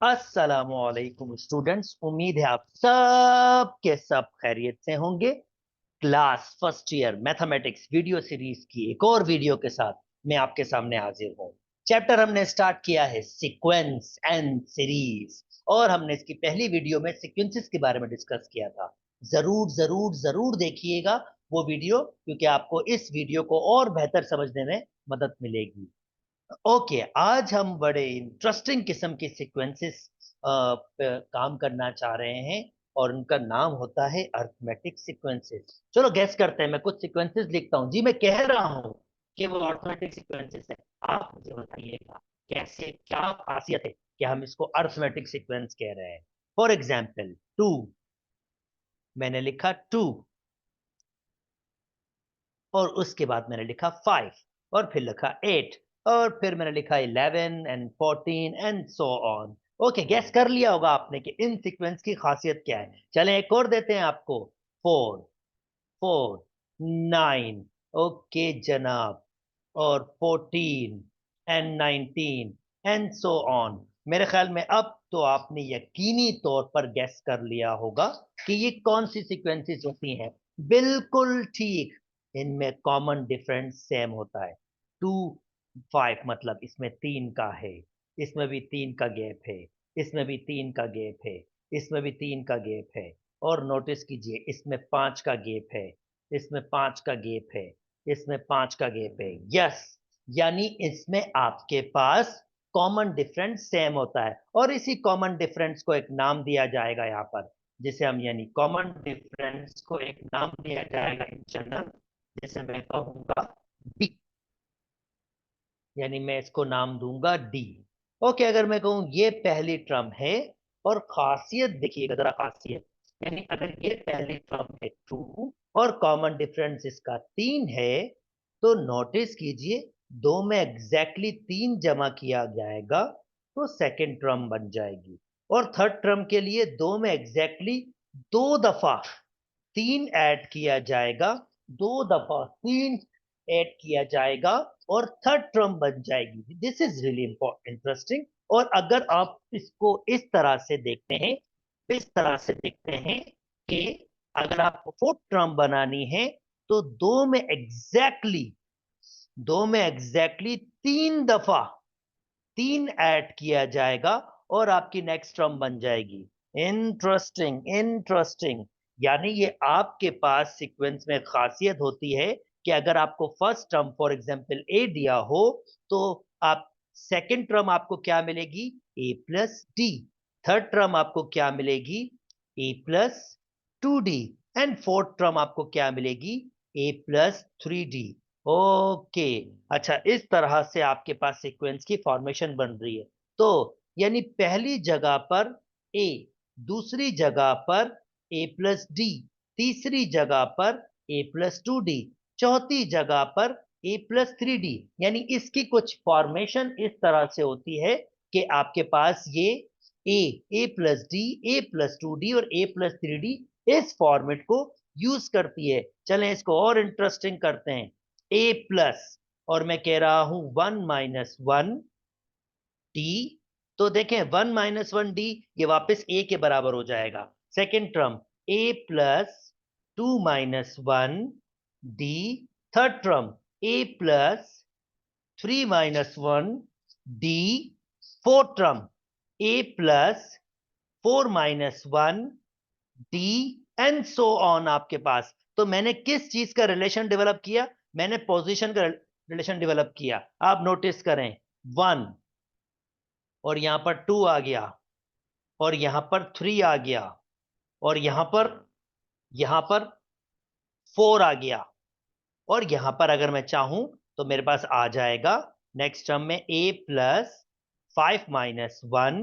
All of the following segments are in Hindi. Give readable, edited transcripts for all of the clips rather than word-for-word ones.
अस्सलामुअलैकुम स्टूडेंट्स, उम्मीद है आप सब के सब खैरियत से होंगे। Class first year mathematics video series की एक और वीडियो के साथ मैं आपके सामने हाजिर हूँ। चैप्टर हमने स्टार्ट किया है सीक्वेंस एंड सीरीज, और हमने इसकी पहली वीडियो में सीक्वेंसेस के बारे में डिस्कस किया था। जरूर जरूर जरूर देखिएगा वो वीडियो, क्योंकि आपको इस वीडियो को और बेहतर समझने में मदद मिलेगी। ओके, आज हम बड़े इंटरेस्टिंग किस्म के सीक्वेंसेस काम करना चाह रहे हैं, और उनका नाम होता है अर्थमेटिक सीक्वेंसेस। चलो गैस करते हैं। मैं कुछ सीक्वेंसेस लिखता हूं जी, मैं कह रहा हूं कि वो अर्थमेटिक सीक्वेंसेस है। आप मुझे बताइएगा कैसे, क्या खासियत है कि हम इसको अर्थमेटिक सीक्वेंस कह रहे हैं। फॉर एग्जाम्पल 2, मैंने लिखा 2, और उसके बाद मैंने लिखा 5, और फिर लिखा 8, और फिर मैंने लिखा 11 and 14 and so on. Okay, gas कर लिया होगा आपने कि इन सीक्वेंस की खासियत क्या है। चलें एक और देते हैं आपको। 4, 4, 9, ओके जनाब, और 14 एंड 19 एंड सो ऑन। मेरे ख्याल में अब तो आपने यकीनी तौर पर गैस कर लिया होगा कि ये कौन सी सीक्वेंसेस होती हैं। बिल्कुल ठीक, इनमें कॉमन डिफरेंस सेम होता है। 2, 5 मतलब इसमें 3 का है, इसमें भी 3 का गैप है, इसमें भी 3 का गैप है, इसमें भी 3 का गैप है, और नोटिस कीजिए इसमें 5 का गैप है, इसमें 5 का गैप है, इसमें 5 का गैप है। यस, यानी इसमें आपके पास कॉमन डिफरेंस सेम होता है, और इसी कॉमन डिफरेंस को एक नाम दिया जाएगा यहाँ पर, जिसे हम, यानी कॉमन डिफरेंस को एक नाम दिया जाएगा इन जनरल, जैसे मैं कहूंगा डी, यानी मैं इसको नाम दूंगा डी। ओके, अगर मैं कहूं ये पहली टर्म है, और खासियत देखिएगा जरा, खासियत यानी अगर ये पहली टर्म है 2 और कॉमन डिफरेंस इसका 3 है, तो नोटिस कीजिए दो में एग्जैक्टली 3 जमा किया जाएगा तो सेकंड टर्म बन जाएगी, और थर्ड टर्म के लिए दो में एग्जैक्टली 2 दफा 3 ऐड किया जाएगा, 2 दफा 3 ऐड किया जाएगा, और थर्ड टर्म बन जाएगी। This is really interesting. और अगर आप इसको इस तरह से देखते हैं, इस तरह से देखते हैं कि अगर आपको फोर्थ टर्म बनानी है, तो दो में एग्जैक्टली 3 दफा 3 ऐड किया जाएगा, और आपकी नेक्स्ट टर्म बन जाएगी। Interesting, interesting. यानी ये आपके पास सीक्वेंस में खासियत होती है कि अगर आपको first term for example A दिया हो, तो आप सेकंड टर्म आपको क्या मिलेगी, A plus D. Third term आपको क्या मिलेगी, A plus 2d। And fourth term आपको क्या मिलेगी, ए प्लस 3d। ओके, अच्छा, इस तरह से आपके पास सीक्वेंस की फॉर्मेशन बन रही है। तो यानी पहली जगह पर ए, दूसरी जगह पर ए प्लस डी, तीसरी जगह पर ए प्लस 2d, चौथी जगह पर ए प्लस 3d। यानी इसकी कुछ फॉर्मेशन इस तरह से होती है कि आपके पास ये ए, ए प्लस डी, ए प्लस 2d और ए प्लस 3d इस फॉर्मेट को यूज करती है। चलें इसको और इंटरेस्टिंग करते हैं। ए प्लस, और मैं कह रहा हूं 1 - 1 डी, तो देखें 1 - 1 डी ये वापस ए के बराबर हो जाएगा। Second term a plus 2 - 1 D, third term a plus 3 - 1 D, fourth term a plus 4 - 1 D, and so on आपके पास। तो मैंने किस चीज का रिलेशन डेवलप किया, मैंने पोजीशन का रिलेशन डेवलप किया। आप नोटिस करें 1, और यहां पर 2 आ गया, और यहां पर 3 आ गया, और यहां पर 4 आ गया, और यहां पर अगर मैं चाहूं तो मेरे पास आ जाएगा नेक्स्ट टर्म में ए प्लस 5 - 1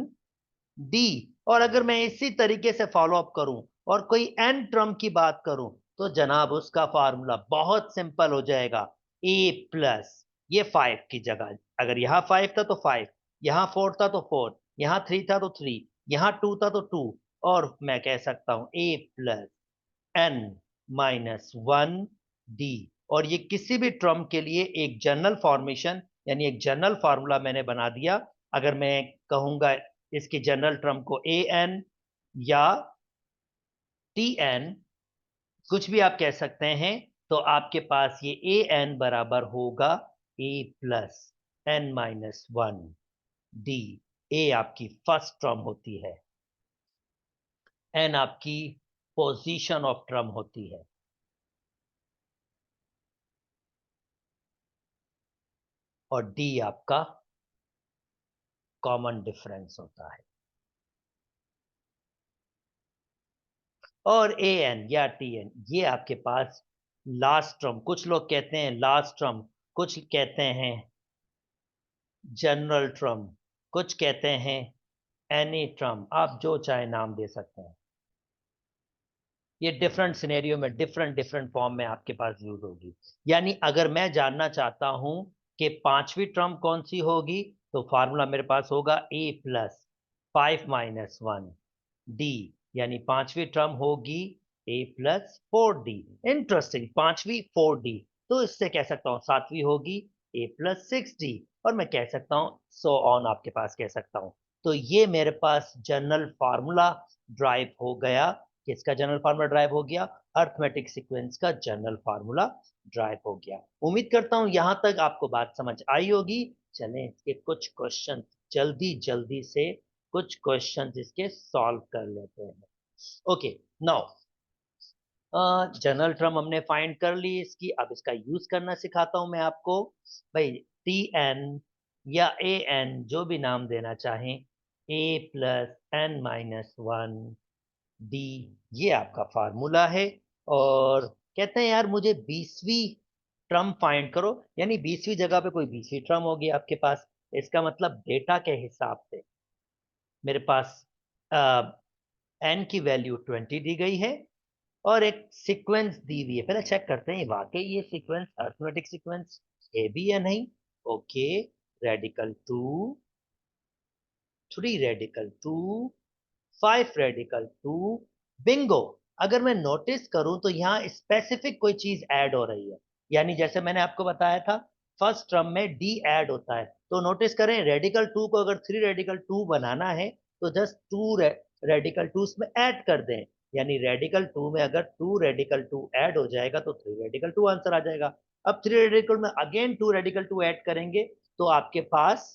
डी। और अगर मैं इसी तरीके से फॉलो अप करूं और कोई एन टर्म की बात करूं, तो जनाब उसका फार्मूला बहुत सिंपल हो जाएगा। ए प्लस, ये 5 की जगह, अगर यहां 5 था तो 5, यहां 4 था तो 4, यहां 3 था तो 3, यहां 2 था तो 2, और मैं कह सकता हूं ए प्लस n - 1 डी। और ये किसी भी टर्म के लिए एक जनरल फॉर्मेशन, यानी एक जनरल फार्मूला मैंने बना दिया। अगर मैं कहूंगा इसकी जनरल टर्म को ए एन या टी एन, कुछ भी आप कह सकते हैं। तो आपके पास ये ए एन बराबर होगा A plus N minus one D. A आपकी फर्स्ट टर्म होती है, एन आपकी पोजीशन ऑफ टर्म होती है, और डी आपका कॉमन डिफरेंस होता है। और ए एन या टी एन ये आपके पास लास्ट टर्म, कुछ लोग कहते हैं लास्ट टर्म, कुछ कहते हैं जनरल टर्म, कुछ कहते हैं एनी टर्म, आप जो चाहे नाम दे सकते हैं। ये डिफरेंट सिनेरियो में डिफरेंट डिफरेंट फॉर्म में आपके पास यूज होगी। यानी अगर मैं जानना चाहता हूं कि पांचवी टर्म कौन सी होगी, तो फार्मूला मेरे पास होगा ए प्लस 5 - 1 डी, यानी पांचवी टर्म होगी ए प्लस 4 डी। इंटरेस्टिंग, पांचवी 4 डी, तो इससे कह सकता हूं सातवीं होगी ए प्लस 6 डी, और मैं कह सकता हूं सो ऑन आपके पास कह सकता हूं। तो ये मेरे पास जनरल फार्मूला ड्राइव हो गया। किसका जनरल फार्मूला ड्राइव हो गया? अर्थमेटिक सीक्वेंस का जनरल फार्मूला ड्राइव हो गया। उम्मीद करता हूं यहां तक आपको बात समझ आई होगी। चलें इसके कुछ क्वेश्चन जल्दी जल्दी से कुछ क्वेश्चंस इसके सॉल्व कर लेते हैं। ओके, नाउ जनरल टर्म हमने फाइंड कर ली इसकी, अब इसका यूज करना सिखाता हूं मैं आपको। भाई टी एन या ए एन जो भी नाम देना चाहें, A plus N minus one D, ये आपका फार्मूला है। और कहते हैं यार मुझे 20वीं टर्म फाइंड करो, यानी 20वीं जगह पे कोई 20वीं टर्म होगी आपके पास। इसका मतलब डेटा के हिसाब से मेरे पास एन की वैल्यू 20 दी गई है, और एक सीक्वेंस दी हुई है। पहले चेक करते हैं वाकई ये सीक्वेंस अरिथमेटिक सीक्वेंस है भी या नहीं। Okay, radical 2, 3 radical 2, 5 radical 2, Bingo. अगर मैं नोटिस करूं तो यहाँ स्पेसिफिक कोई चीज ऐड हो रही है, यानी जैसे मैंने आपको बताया था फर्स्ट टर्म में डी ऐड होता है। तो नोटिस करें रेडिकल 2 को अगर 3 रेडिकल 2 बनाना है तो जस्ट 2 रेडिकल 2 उसमें ऐड कर दें। यानी रेडिकल 2 में अगर 2 रेडिकल 2 ऐड हो जाएगा तो 3 रेडिकल 2 आंसर आ जाएगा। अब 3 रेडिकल में अगेन 2 रेडिकल 2 ऐड करेंगे तो आपके पास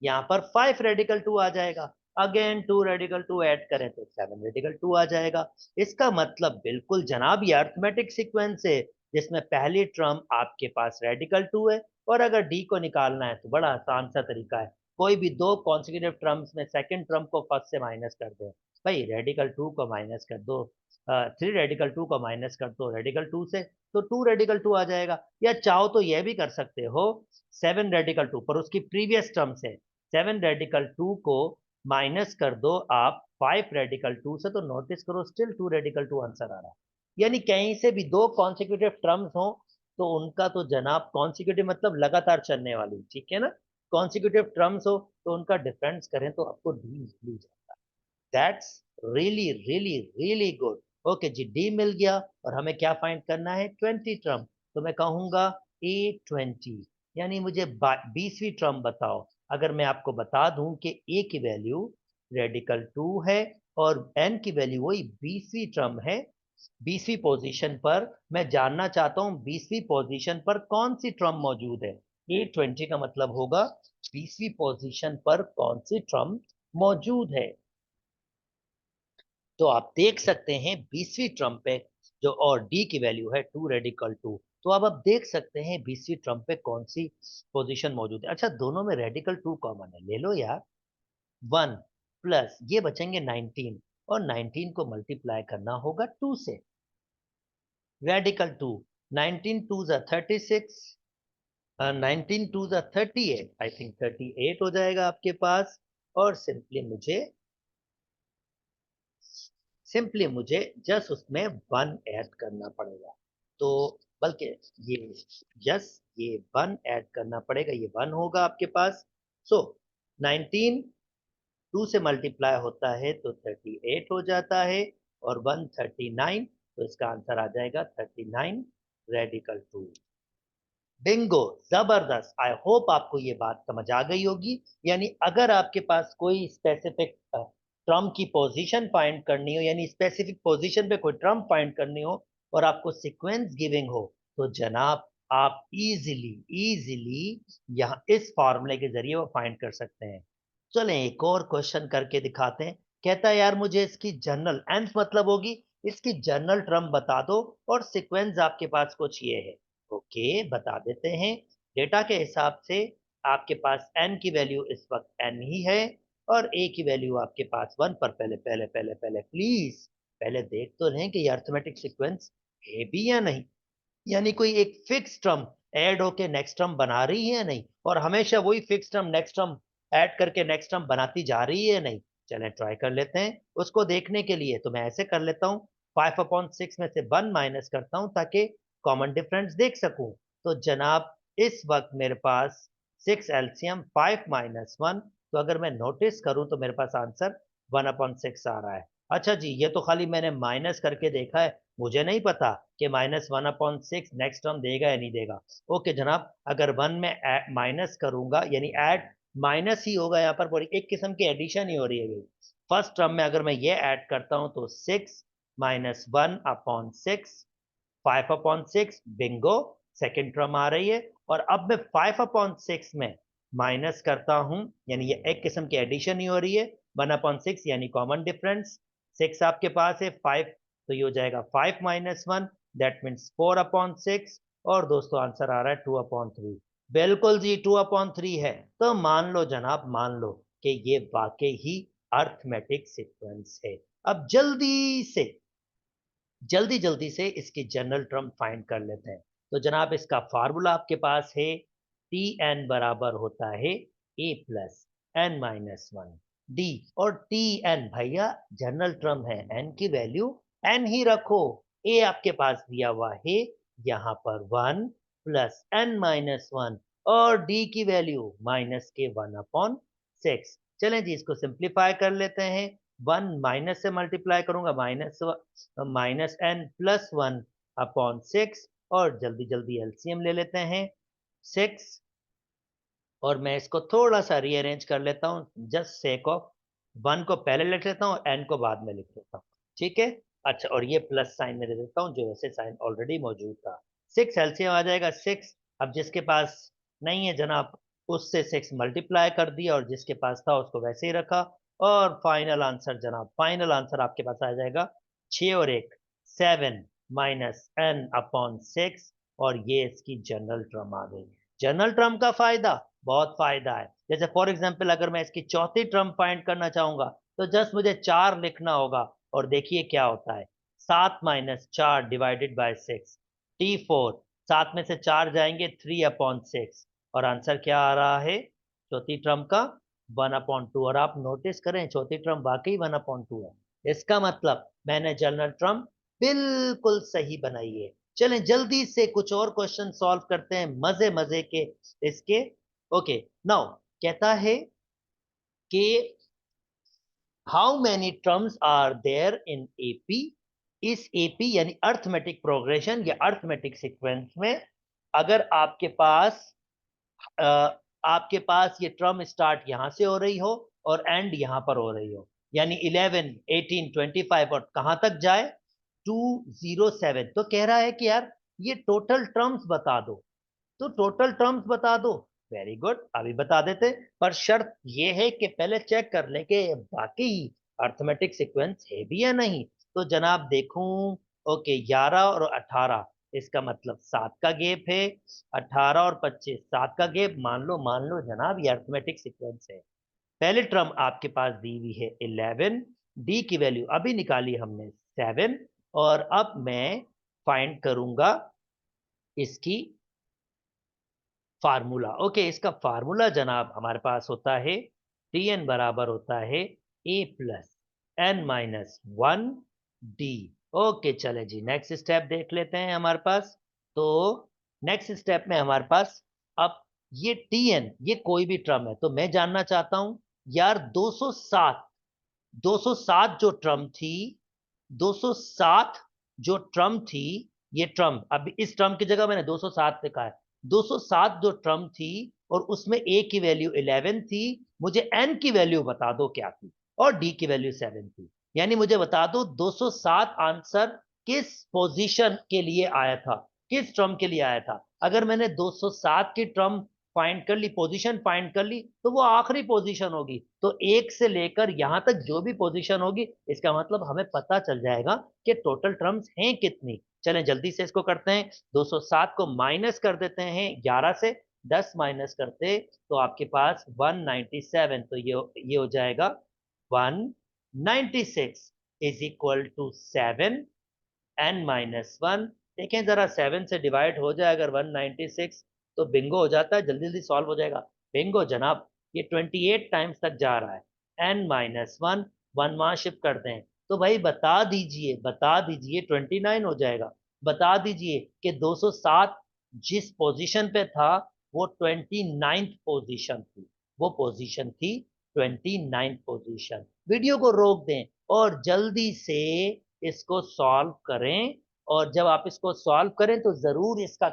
यहाँ पर 5 रेडिकल 2 आ जाएगा। अगेन 2 रेडिकल 2 ऐड करें तो 7 रेडिकल 2 आ जाएगा। इसका मतलब बिल्कुल जनाब ये अरिथमेटिक सीक्वेंस है जिसमें पहली टर्म आपके पास रेडिकल 2 है, और अगर डी को निकालना है तो बड़ा आसान सा तरीका है, कोई भी दो कॉन्सिक्यूटिव टर्म्स में सेकंड टर्म को फर्स्ट से माइनस कर दो। भाई रेडिकल 2 को माइनस कर दो, 3 रेडिकल 2 को माइनस कर दो रेडिकल 2 से, तो 2 रेडिकल 2 आ जाएगा। या चाहो तो यह भी कर सकते हो 7 रेडिकल 2 पर उसकी प्रीवियस टर्म से 7 रेडिकल 2 को माइनस कर दो आप 5 रेडिकल 2 से, तो नोटिस करो स्टिल 2 रेडिकल 2 आंसर आ रहा है। यानी कहीं से भी दो कॉन्सिक्यूटिव टर्म्स हो तो उनका तो जनाब कॉन्सिक्यूटिव मतलब लगातार चलने वाली, ठीक है ना। कॉन्सिक्यूटिव टर्म्स हो तो उनका डिफरेंस करें तो आपको डी मिल जाता है। That's really really really good. Okay जी, डी मिल गया, और हमें क्या फाइंड करना है? 20 टर्म। तो मैं कहूंगा A20, यानी मुझे 20वीं टर्म बताओ। अगर मैं आपको बता दूं कि ए की वैल्यू रेडिकल 2 है और एन की वैल्यू वही 20वीं टर्म है, 20वीं पोजीशन पर मैं जानना चाहता हूं 20वीं पोजीशन पर कौन सी टर्म मौजूद है। A20 का मतलब होगा 20वीं पोजीशन पर कौन सी टर्म मौजूद है। तो आप देख सकते हैं 20वीं ट्रम पे जो, और डी की वैल्यू है 2 रेडिकल 2, तो अब आप देख सकते हैं 20वीं ट्रम पे कौन सी पोजीशन मौजूद है। अच्छा, दोनों में रेडिकल 2 कॉमन है, ले लो यार। 1 प्लस ये बचेंगे 19, और 19 को मल्टीप्लाई करना होगा 2 से। रेडिकल 2, 19 2 जा 36, 19 2 जा 38, आई थिंक 38 हो जाएगा आपके पास। और सिंपली मुझे जस्ट उसमें 1 ऐड करना पड़ेगा। तो बल्कि ये जस्ट ये 1 ऐड करना पड़ेगा, ये 1 होगा आपके पास। सो 19 2 से मल्टीप्लाई होता है तो 38 हो जाता है, और 1 39, तो इसका आंसर आ जाएगा 39 रेडिकल 2। बिंगो, जबरदस्त। आई होप आपको ये बात समझ आ गई होगी। यानी अगर आपके पास कोई स्पेसिफिक ट्रम की पोजीशन फाइंड करनी हो, यानी स्पेसिफिक पोजीशन पे कोई ट्रम फाइंड करनी हो और आपको सीक्वेंस गिविंग हो, तो जनाब आप इजीली इजीली यहाँ इस फॉर्मूले के जरिए वो फाइंड कर सकते हैं। चलें एक और क्वेश्चन करके दिखाते हैं। कहता है यार मुझे इसकी जनरल एंथ मतलब होगी, इसकी जनरल टर्म बता दो और सीक्वेंस आपके पास कुछ ये है। ओके बता देते हैं। डेटा के हिसाब से आपके पास n की वैल्यू इस वक्त n ही है और a की वैल्यू आपके पास 1 पर पहले पहले पहले पहले प्लीज पहले देख तो लें कि ये अर्थमेटिक सीक्वेंस है भी या नहीं। यानी कोई एक फिक्स टर्म ऐड होके नेक्स्ट टर्म बना रही है या नहीं, और हमेशा वही fix term next term add करके नेक्स्ट टर्म बनाती जा रही है या नहीं। चलें ट्राई कर लेते हैं। उसको देखने के लिए तो मैं ऐसे कर लेता हूँ, 5/6 में से 1 माइनस करता हूँ ताकि कॉमन डिफरेंस देख सकूं। तो जनाब इस वक्त मेरे पास 6 एलसीएम 5 - 1, तो अगर मैं नोटिस करूं तो मेरे पास आंसर 1/6 आ रहा है। अच्छा जी, ये तो खाली मैंने माइनस करके देखा है, मुझे नहीं पता कि -1/6 नेक्स्ट टर्म देगा या नहीं देगा। ओके जनाब, अगर 1 में माइनस करूंगा यानी ऐड माइनस ही होगा, यहाँ पर एक किस्म की एडिशन ही हो रही है। फर्स्ट टर्म में अगर मैं ये ऐड करता हूं तो 6 - 1/6 5/6 बिंगो, सेकेंड टर्म आ रही है। और अब मैं 5/6 में माइनस करता हूं यानी ये एक किस्म की एडिशन ही हो रही है। 1/6 यानी कॉमन डिफरेंस, 6 आपके पास है, 5 तो ये हो जाएगा 5 - 1, दैट मीन्स 4/6। और दोस्तों आंसर आ रहा है 2/3। बिल्कुल जी 2/3 है। तो मान लो जनाब, मान लो कि ये वाकई ही अर्थमेटिक सीक्वेंस है। अब जल्दी जल्दी से इसकी जनरल टर्म फाइंड कर लेते हैं। तो जनाब इसका फार्मूला आपके पास है, टी एन बराबर होता है A plus N minus one D. और टी एन भैया जनरल टर्म है, एन की वैल्यू एन ही रखो। ए आपके पास दिया हुआ है यहाँ पर 1 प्लस एन माइनस वन, और डी की वैल्यू माइनस के 1/6। चलें जी इसको सिंप्लीफाई कर लेते हैं। 1 माइनस से मल्टीप्लाई करूंगा, -1/6, और जल्दी जल्दी एलसीएम ले लेते हैं 6। और मैं इसको थोड़ा सा रीअरेंज कर लेता हूँ जस्ट सेक ऑफ, 1 को पहले लिख लेता हूँ, एन को बाद में लिख लेता हूँ। ठीक है। अच्छा, और ये प्लस साइन में दे देता हूँ जो वैसे साइन ऑलरेडी मौजूद था। 6 एलसीएम आ जाएगा 6। अब जिसके पास नहीं है जनाब, उससे 6 मल्टीप्लाई कर दिया और जिसके पास था उसको वैसे ही रखा। और फाइनल आंसर जनाब, फाइनल आंसर आपके पास आ जाएगा 6 और 1 7 -n/6। और ये इसकी जनरल टर्म आ गई। जनरल टर्म का फायदा बहुत फायदा है। जैसे फॉर एग्जांपल अगर मैं इसकी चौथी टर्म फाइंड करना चाहूंगा तो जस्ट मुझे 4 लिखना होगा। और देखिए क्या होता है, 7 - 4 डिवाइडेड बाय 6 T4। 7 में से 4 जाएंगे 3/6। और आंसर क्या आ रहा है चौथी टर्म का 1/2। और आप नोटिस करें चौथी टर्म वाकई 1/2 है। इसका मतलब मैंने जनरल टर्म बिल्कुल सही बनाई है। चलें जल्दी से कुछ और क्वेश्चन सॉल्व करते हैं मजे मजे के इसके। ओके नाउ कहता है कि how many terms are there in AP. इस एपी यानी अर्थमेटिक प्रोग्रेशन या अर्थमेटिक सीक्वेंस में अगर अ, आपके पास ये टर्म स्टार्ट यहां से हो रही हो और एंड यहां पर हो रही हो, यानी 11 18 25 और कहां तक जाए 207, तो कह रहा है कि यार ये टोटल टर्म्स बता दो। तो टोटल टर्म्स बता दो, वेरी गुड अभी बता देते। पर शर्त ये है कि पहले चेक कर लें कि बाकी अर्थमेटिक सीक्वेंस है भी या नहीं। तो जनाब देखूं, ओके 11 और 18 इसका मतलब 7 का गैप है। 18 और 25 7 का गैप, मान लो जनाब ये अर्थमेटिक सीक्वेंस है। पहली टर्म आपके पास दी हुई है 11, डी की वैल्यू अभी निकाली हमने 7। और अब मैं फाइंड करूंगा इसकी फार्मूला। ओके इसका फार्मूला जनाब हमारे पास होता है टी एन बराबर होता है A plus N minus one D. Okay चले जी नेक्स्ट स्टेप देख लेते हैं हमारे पास। तो नेक्स्ट स्टेप में हमारे पास अब ये टी एन ये कोई भी टर्म है, तो मैं जानना चाहता हूं यार 207, 207 जो टर्म थी, 207 जो टर्म थी, ये टर्म अब इस टर्म की जगह मैंने 207 लिखा है। 207 जो टर्म थी और उसमें a की वैल्यू 11 थी, मुझे n की वैल्यू बता दो क्या थी, और d की वैल्यू 7 थी। यानी मुझे बता दो 207 आंसर किस पोजीशन के लिए आया था, किस टर्म के लिए आया था। अगर मैंने 207 की टर्म फाइंड कर ली, पोजीशन फाइंड कर ली, तो वो आखिरी पोजीशन होगी। तो एक से लेकर यहां तक जो भी पोजीशन होगी, इसका मतलब हमें पता चल जाएगा कि टोटल टर्म्स हैं कितनी। चलें जल्दी से इसको करते हैं। 207 को माइनस कर देते हैं 11 से, 10 माइनस करते तो आपके पास 197, तो ये हो जाएगा 196 is equal to 7 n minus one. देखें जरा 7 से डिवाइड हो जाए अगर 196, तो बिंगो हो जाता है, जल्दी जल्दी सॉल्व हो जाएगा। बिंगो जनाब, ये 28 टाइम्स तक जा रहा है। n माइनस वन, वन वहां शिफ्ट कर दें, तो भाई बता दीजिए 29 हो जाएगा। बता दीजिए कि 207 जिस पोजीशन पे था वो 29th पोजीशन थी, वो पोजीशन थी 29th पोजीशन। वीडियो को रोक दें और जल्दी से इसको सॉल्व करें, और जब आप इसको सॉल्व करें तो जरूर इसका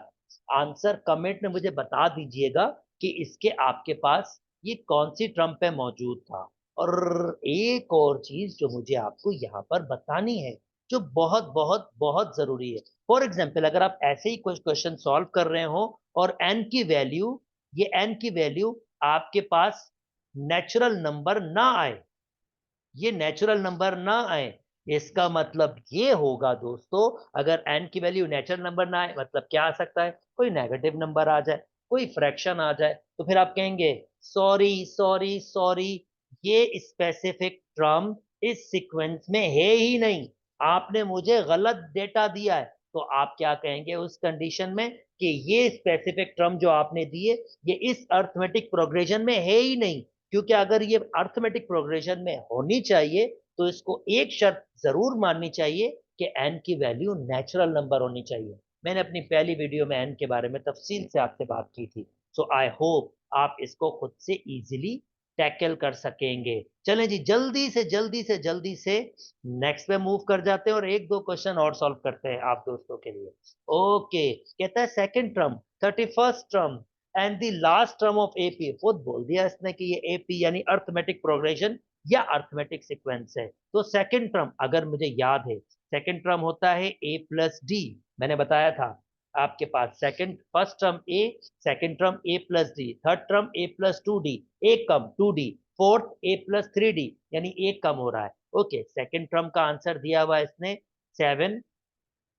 आंसर कमेंट में मुझे बता दीजिएगा कि इसके आपके पास ये कौन सी टर्म पे मौजूद था। और एक और चीज जो मुझे आपको यहाँ पर बतानी है, जो बहुत बहुत बहुत जरूरी है। फॉर एग्जाम्पल अगर आप ऐसे ही कुछ क्वेश्चन सॉल्व कर रहे हो और एन की वैल्यू, ये एन की वैल्यू आपके पास नेचुरल नंबर ना आए, ये नेचुरल नंबर ना आए, इसका मतलब ये होगा दोस्तों, अगर n की वैल्यू नेचुरल नंबर ना आए मतलब क्या आ सकता है, कोई नेगेटिव नंबर आ जाए, कोई फ्रैक्शन आ जाए, तो फिर आप कहेंगे सॉरी सॉरी सॉरी, ये स्पेसिफिक टर्म इस सीक्वेंस में है ही नहीं, आपने मुझे गलत डेटा दिया है। तो आप क्या कहेंगे उस कंडीशन में कि ये स्पेसिफिक टर्म जो आपने दिए ये इस अर्थमेटिक प्रोग्रेशन में है ही नहीं, क्योंकि अगर ये अर्थमेटिक प्रोग्रेशन में होनी चाहिए तो इसको एक शर्त जरूर माननी चाहिए कि n की वैल्यू नेचुरल नंबर होनी चाहिए। मैंने अपनी पहली वीडियो में n के बारे में तफसील से आपसे बात की थी। सो आई होप आप इसको खुद से इजीली टैकल कर सकेंगे। चलें जी, जल्दी से नेक्स्ट पे मूव कर जाते हैं और एक दो क्वेश्चन और सॉल्व करते हैं आप दोस्तों के लिए। ओके, कहता है second term, 31st term and the last term of AP, खुद बोल दिया इसने कि ये एपी यानी अर्थमेटिक प्रोग्रेशन या अर्थमेटिक सीक्वेंस है। तो सेकंड टर्म अगर मुझे याद है, सेकंड टर्म होता है ए प्लस डी। मैंने बताया था आपके पास second, first term a, second term a plus D, third term a plus two d, एक कम two d, fourth a plus three d, यानी एक कम हो रहा है। ओके, सेकंड टर्म का आंसर दिया हुआ है इसने 7,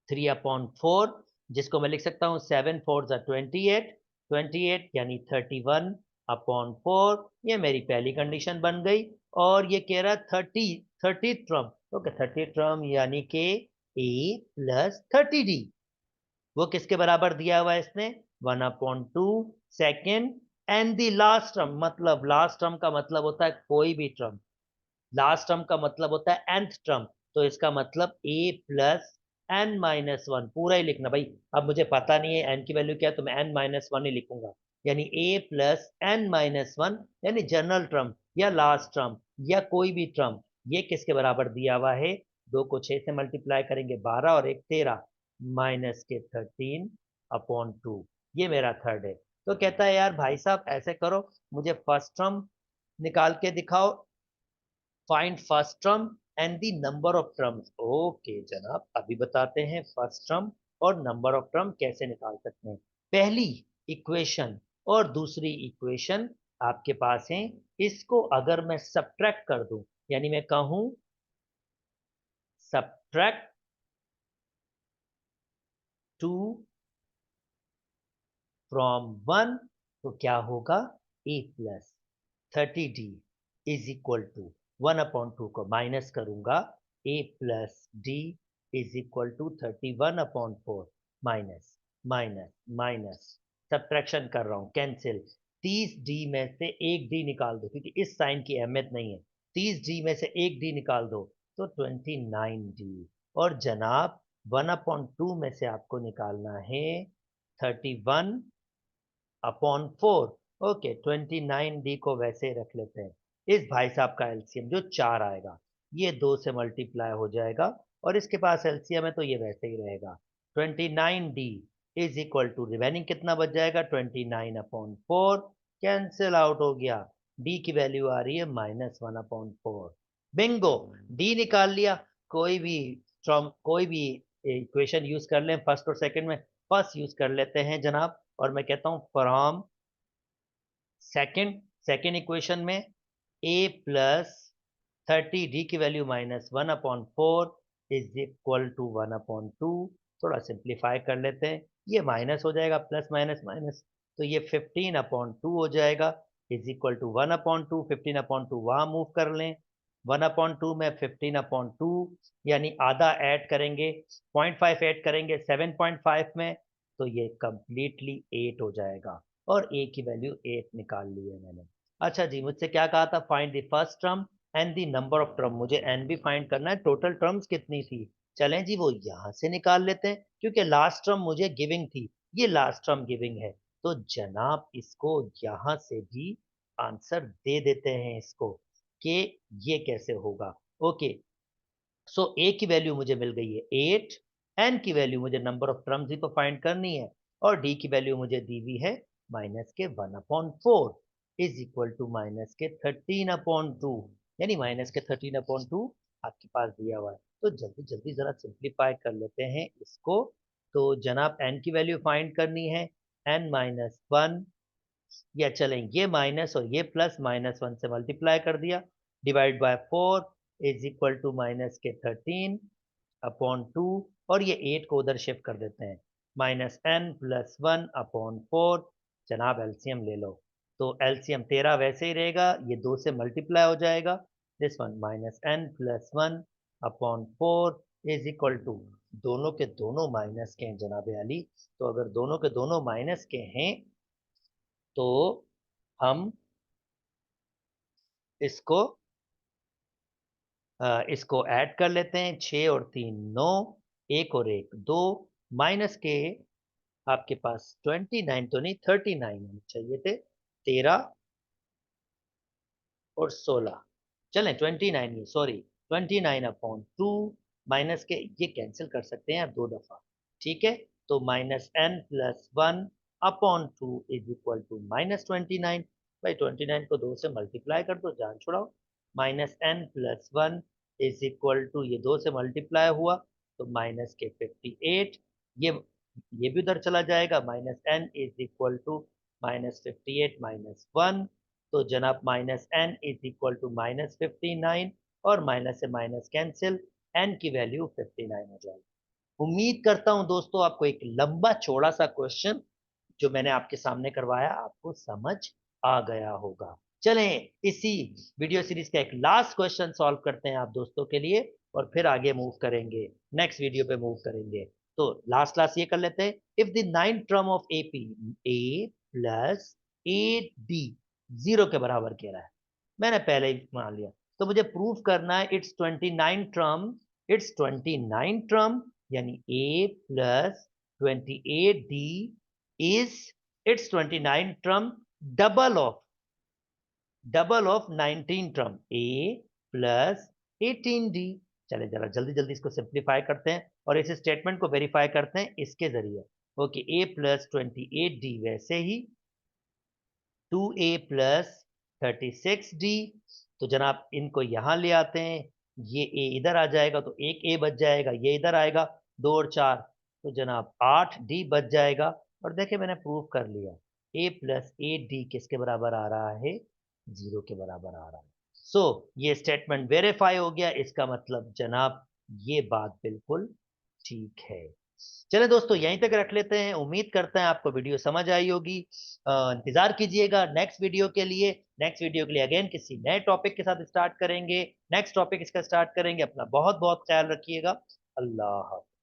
3/4, जिसको मैं लिख सकता हूँ 7 4 28, 28 यानी 31/4। ये मेरी पहली कंडीशन बन गई। और ये कह रहा 30 ट्रम, ओके 30 ट्रम यानी कि ए प्लस 30 डी, वो किसके बराबर दिया हुआ है इसने 1/2 second. And the last term, मतलब लास्ट टर्म का मतलब होता है कोई भी टर्म, लास्ट टर्म का मतलब होता है nth टर्म, तो इसका मतलब a plus N minus one, पूरा ही लिखना भाई। अब मुझे पता नहीं है n की वैल्यू क्या है, तो मैं n माइनस वन ही लिखूंगा, यानी a plus N minus one, यानी जनरल टर्म या लास्ट टर्म या कोई भी टर्म, ये किसके बराबर दिया हुआ है, दो को 6 से मल्टीप्लाई करेंगे 12 और एक 13, माइनस के 13/2, ये मेरा थर्ड है। तो कहता है यार भाई साहब ऐसे करो, मुझे फर्स्ट टर्म निकाल के दिखाओ, find first term and the number of terms. Okay जनाब, अभी बताते हैं फर्स्ट टर्म और नंबर ऑफ टर्म कैसे निकाल सकते हैं। पहली इक्वेशन और दूसरी इक्वेशन आपके पास है, इसको अगर मैं सब्ट्रैक्ट कर दूं, यानी मैं कहूं सब्ट्रैक्ट 2 फ्रॉम 1, तो क्या होगा, A plus 30d is equal to 1/2 को माइनस करूंगा, A plus D is equal to 31/4, minus minus minus, subtraction कर रहा हूं, कैंसिल। 30d में से एक डी निकाल दो, क्योंकि इस साइन की अहमियत नहीं है, 30d में से एक डी निकाल दो तो 29d। और जनाब 1/2 में से आपको निकालना है 31/4। ओके, 29d को वैसे ही रख लेते हैं। इस भाई साहब का एलसीएम जो 4 आएगा, ये 2 से मल्टीप्लाई हो जाएगा, और इसके पास एलसीएम है तो ये वैसे ही रहेगा। 29d is equal to remaining कितना बच जाएगा 29/4 कैंसिल आउट हो गया। डी की वैल्यू आ रही है -1/4। बिंगो, डी निकाल लिया। कोई भी फ्रॉम कोई भी इक्वेशन यूज कर लें फर्स्ट और सेकंड में। फर्स्ट यूज कर लेते हैं जनाब, और मैं कहता हूं फ्रॉम सेकंड, सेकंड इक्वेशन में a प्लस 30 डी की वैल्यू -1/4 इज इक्वल टू 1/2। थोड़ा सिंप्लीफाई कर लेते हैं, ये माइनस हो जाएगा, प्लस माइनस माइनस, तो ये 15/2 हो जाएगा इज इक्वल टू 1/2। 15/2 वहां मूव कर लें, 1/2 में 15/2 यानी आधा ऐड करेंगे, 0.5 ऐड करेंगे 7.5 में, तो ये कंप्लीटली 8 हो जाएगा। और a की वैल्यू 8 निकाल ली है मैंने। अच्छा जी, मुझसे क्या कहा था, find the first term and the number of term. मुझे n भी फाइंड करना है, टोटल टर्म्स कितनी थी। चलें जी, वो यहां से निकाल लेते हैं, क्योंकि लास्ट टर्म मुझे गिविंग थी, ये लास्ट टर्म गिविंग है, तो जनाब इसको यहां से भी आंसर दे देते हैं इसको, कि ये कैसे होगा। ओके, सो a की वैल्यू मुझे मिल गई है 8, n की वैल्यू मुझे नंबर ऑफ टर्म्स ही तो फाइंड करनी है, और d की वैल्यू मुझे दी हुई है माइनस के 1/4 इज इक्वल टू माइनस के 13/2, यानी माइनस के 13/2 आपके पास दिया हुआ है। तो जल्दी जल्दी जरा सिंप्लीफाई कर लेते हैं इसको। तो जनाब n की वैल्यू फाइंड करनी है, n-1, या चलें ये माइनस और ये प्लस, -1 से मल्टीप्लाई कर दिया, divide by 4 is equal to minus के 13/2, और ये 8 को उधर शिफ्ट कर देते हैं, -n+1/4। जनाब एलसीएम ले लो, तो एलसीएम 13 वैसे ही रहेगा, ये 2 से मल्टीप्लाई हो जाएगा, this one -n+1/4 is equal to, दोनों के दोनों माइनस के हैं जनाब अली, तो अगर दोनों के दोनों माइनस के हैं तो हम इसको इसको ऐड कर लेते हैं, 6 और 3 9, 1 और 1 2, माइनस के आपके पास 29 तो नहीं 39 होने चाहिए थे, 13 और 16, चलें 29 ही, सॉरी 29/2, माइनस के ये कैंसिल कर सकते हैं आप 2 दफा, ठीक है। तो -n+1/2 इज इक्वल टू -29। भाई 29 को 2 से मल्टीप्लाई कर दो, जान छुड़ाओ, -n+1 इज इक्वल टू, ये 2 से मल्टीप्लाई हुआ तो माइनस के 58, ये भी उधर चला जाएगा, -n इज इक्वल टू -58 - 1, तो जनाब -n इज इक्वल टू -59, और माइनस से माइनस कैंसिल, n की वैल्यू 59 हो जाएगी। उम्मीद करता हूं दोस्तों आपको एक लंबा चौड़ा सा क्वेश्चन जो मैंने आपके सामने करवाया आपको समझ आ गया होगा। चलें इसी वीडियो सीरीज का एक लास्ट क्वेश्चन सॉल्व करते हैं आप दोस्तों के लिए, और फिर आगे मूव करेंगे, नेक्स्ट वीडियो पे मूव करेंगे। तो लास्ट लास्ट ये कर लेते हैं, if the ninth term of AP a plus 8b 0 के बराबर कह रहा है, मैंने पहले ही मान लिया, तो मुझे प्रूव करना है इट्स 29 टर्म, इट्स 29 टर्म, यानी a plus 28d is its 29 term double of 19 term a plus 18d। चले जरा जल्दी जल्दी इसको सिंप्लीफाई करते हैं और इस स्टेटमेंट को वेरीफाई करते हैं इसके जरिए। ओके, a प्लस 28d वैसे ही 2a प्लस 36d, तो जनाब इनको यहां ले आते हैं, ये a इधर आ जाएगा तो एक a बच जाएगा, ये इधर आएगा 2 और 4, तो जनाब 8d बच जाएगा। और देखिए मैंने प्रूव कर लिया, a प्लस 8d किसके बराबर आ रहा है, 0 के बराबर आ रहा है। सो ये स्टेटमेंट वेरीफाई हो गया, इसका मतलब जनाब ये बात बिल्कुल ठीक है। चले दोस्तों यहीं तक रख लेते हैं, उम्मीद करते हैं आपको वीडियो समझ आई होगी। इंतजार कीजिएगा नेक्स्ट वीडियो के लिए, नेक्स्ट वीडियो के लिए अगेन किसी नए टॉपिक के साथ स्टार्ट करेंगे, नेक्स्ट टॉपिक इसका स्टार्ट करेंगे। अपना बहुत बहुत ख्याल रखिएगा, अल्लाह हाफ़िज़।